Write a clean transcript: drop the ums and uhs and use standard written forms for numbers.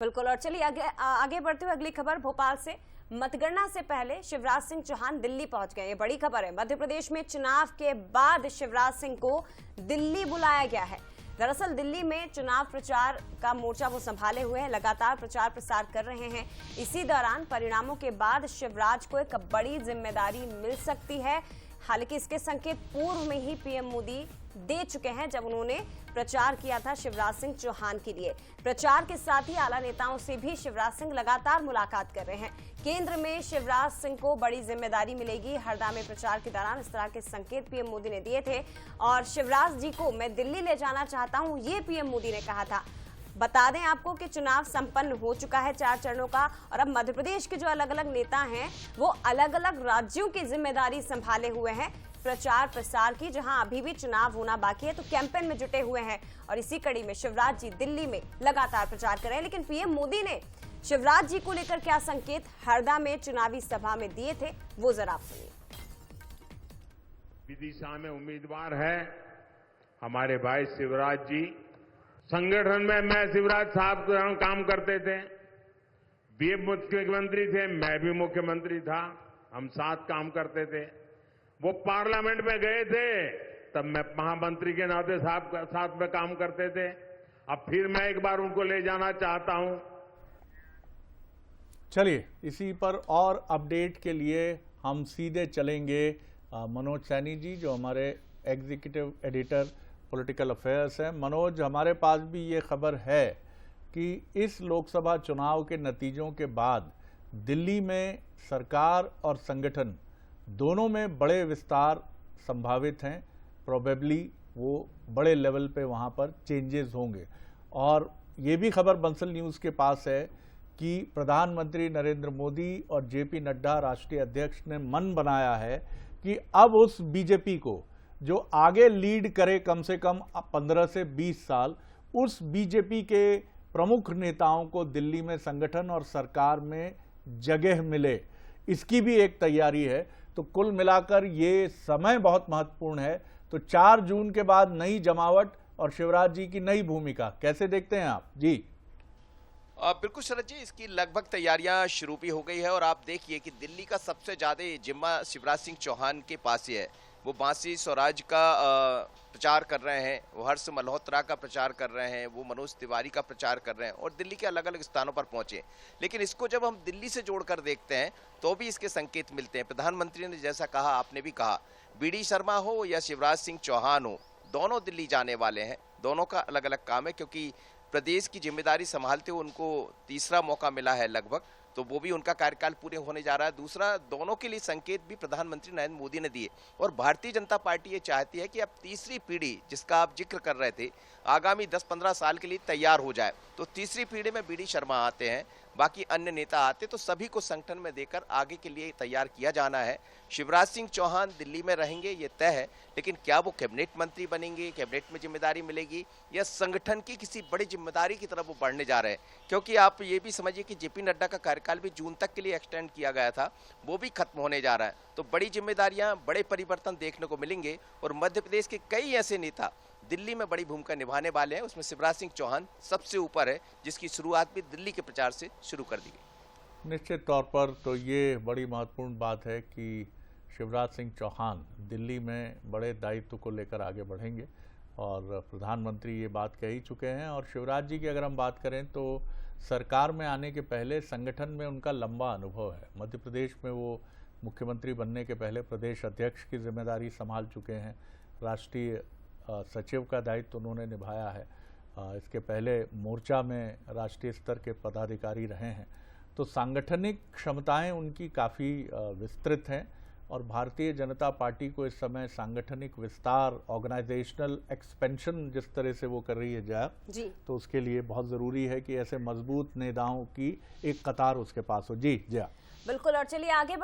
बिल्कुल। और चलिए आगे बढ़ते हुए अगली खबर भोपाल से। मतगणना से पहले शिवराज सिंह चौहान दिल्ली पहुंच गए। ये बड़ी खबर है। मध्य प्रदेश में चुनाव के बाद शिवराज सिंह को दिल्ली बुलाया गया है। दरअसल दिल्ली में चुनाव प्रचार का मोर्चा वो संभाले हुए हैं, लगातार प्रचार प्रसार कर रहे हैं। इसी दौरान परिणामों के बाद शिवराज को एक बड़ी जिम्मेदारी मिल सकती है। हालांकि इसके संकेत पूर्व में ही पीएम मोदी दे चुके हैं, जब उन्होंने प्रचार किया था शिवराज सिंह चौहान के लिए। प्रचार के साथ ही आला नेताओं से भी शिवराज सिंह लगातार मुलाकात कर रहे हैं। केंद्र में शिवराज सिंह को बड़ी जिम्मेदारी मिलेगी। हरदा में प्रचार के दौरान इस तरह के संकेत पीएम मोदी ने दिए थे और शिवराज जी को मैं दिल्ली ले जाना चाहता हूं, ये पीएम मोदी ने कहा था। बता दें आपको कि चुनाव संपन्न हो चुका है 4 चरणों का, और अब मध्य प्रदेश के जो अलग अलग नेता हैं वो अलग अलग राज्यों की जिम्मेदारी संभाले हुए हैं प्रचार प्रसार की, जहां अभी भी चुनाव होना बाकी है, तो कैंपेन में जुटे हुए हैं। और इसी कड़ी में शिवराज जी दिल्ली में लगातार प्रचार कर रहे हैं। लेकिन पीएम मोदी ने शिवराज जी को लेकर क्या संकेत हरदा में चुनावी सभा में दिए थे, वो जरा आप सुनिए। विदिशा में उम्मीदवार है हमारे भाई शिवराज जी। संगठन में मैं शिवराज साहब काम करते थे, वे मुख्यमंत्री थे, मैं भी मुख्यमंत्री था, हम साथ काम करते थे। वो पार्लियामेंट में गए थे तब मैं महामंत्री के नाते साथ में काम करते थे। अब फिर मैं एक बार उनको ले जाना चाहता हूं। चलिए, इसी पर और अपडेट के लिए हम सीधे चलेंगे मनोज सैनी जी, जो हमारे एग्जीक्यूटिव एडिटर पॉलिटिकल अफेयर्स हैं। मनोज, हमारे पास भी ये खबर है कि इस लोकसभा चुनाव के नतीजों के बाद दिल्ली में सरकार और संगठन दोनों में बड़े विस्तार संभावित हैं। प्रोबेबली वो बड़े लेवल पे वहाँ पर चेंजेस होंगे। और ये भी खबर बंसल न्यूज़ के पास है कि प्रधानमंत्री नरेंद्र मोदी और जेपी नड्डा राष्ट्रीय अध्यक्ष ने मन बनाया है कि अब उस बीजेपी को जो आगे लीड करे कम से कम 15 से 20 साल, उस बीजेपी के प्रमुख नेताओं को दिल्ली में संगठन और सरकार में जगह मिले, इसकी भी एक तैयारी है। तो कुल मिलाकर ये समय बहुत महत्वपूर्ण है। तो 4 जून के बाद नई जमावट और शिवराज जी की नई भूमिका कैसे देखते हैं आप? जी बिल्कुल शरद जी, इसकी लगभग तैयारियां शुरू भी हो गई है। और आप देखिए कि दिल्ली का सबसे ज्यादा जिम्मा शिवराज सिंह चौहान के पास ही है। वो बांसी स्वराज का प्रचार कर रहे हैं, वो हर्ष मल्होत्रा का प्रचार कर रहे हैं, वो मनोज तिवारी का प्रचार कर रहे हैं और दिल्ली के अलग अलग स्थानों पर पहुंचे। लेकिन इसको जब हम दिल्ली से जोड़कर देखते हैं तो भी इसके संकेत मिलते हैं। प्रधानमंत्री ने जैसा कहा, आपने भी कहा, बीडी शर्मा हो या शिवराज सिंह चौहान हो, दोनों दिल्ली जाने वाले हैं। दोनों का अलग अलग काम है, क्योंकि प्रदेश की जिम्मेदारी संभालते हुए उनको तीसरा मौका मिला है लगभग, तो वो भी उनका कार्यकाल पूरे होने जा रहा है। दूसरा, दोनों के लिए संकेत भी प्रधानमंत्री नरेंद्र मोदी ने दिए। और भारतीय जनता पार्टी ये चाहती है कि अब तीसरी पीढ़ी, जिसका आप जिक्र कर रहे थे, आगामी 10-15 साल के लिए तैयार हो जाए। तो तीसरी पीढ़ी में बीडी शर्मा आते हैं, बाकी अन्य नेता आते, तो सभी को संगठन में देकर आगे के लिए तैयार किया जाना है। शिवराज सिंह चौहान दिल्ली में रहेंगे, ये तय है। लेकिन क्या वो कैबिनेट मंत्री बनेंगे, कैबिनेट में जिम्मेदारी मिलेगी, या संगठन की किसी बड़ी जिम्मेदारी की तरफ वो बढ़ने जा रहे हैं? क्योंकि आप ये भी समझिए कि जेपी नड्डा का कार्यकाल भी जून तक के लिए एक्सटेंड किया गया था, वो भी खत्म होने जा रहा है। तो बड़ी जिम्मेदारियां, बड़े परिवर्तन देखने को मिलेंगे। और मध्य प्रदेश के कई ऐसे नेता दिल्ली में बड़ी भूमिका निभाने वाले हैं। उसमें शिवराज सिंह चौहान सबसे ऊपर है, जिसकी शुरुआत भी दिल्ली के प्रचार से शुरू कर दी गई। निश्चित तौर पर तो ये बड़ी महत्वपूर्ण बात है कि शिवराज सिंह चौहान दिल्ली में बड़े दायित्व को लेकर आगे बढ़ेंगे और प्रधानमंत्री ये बात कह ही चुके हैं। और शिवराज जी की अगर हम बात करें तो सरकार में आने के पहले संगठन में उनका लंबा अनुभव है। मध्य प्रदेश में वो मुख्यमंत्री बनने के पहले प्रदेश अध्यक्ष की जिम्मेदारी संभाल चुके हैं, राष्ट्रीय सचिव का दायित्व उन्होंने निभाया है, इसके पहले मोर्चा में राष्ट्रीय स्तर के पदाधिकारी रहे हैं। तो सांगठनिक क्षमताएं उनकी काफ़ी विस्तृत हैं और भारतीय जनता पार्टी को इस समय सांगठनिक विस्तार, ऑर्गेनाइजेशनल एक्सपेंशन जिस तरह से वो कर रही है जी, तो उसके लिए बहुत ज़रूरी है कि ऐसे मजबूत नेताओं की एक कतार उसके पास हो। जी जया, बिल्कुल। और चलिए आगे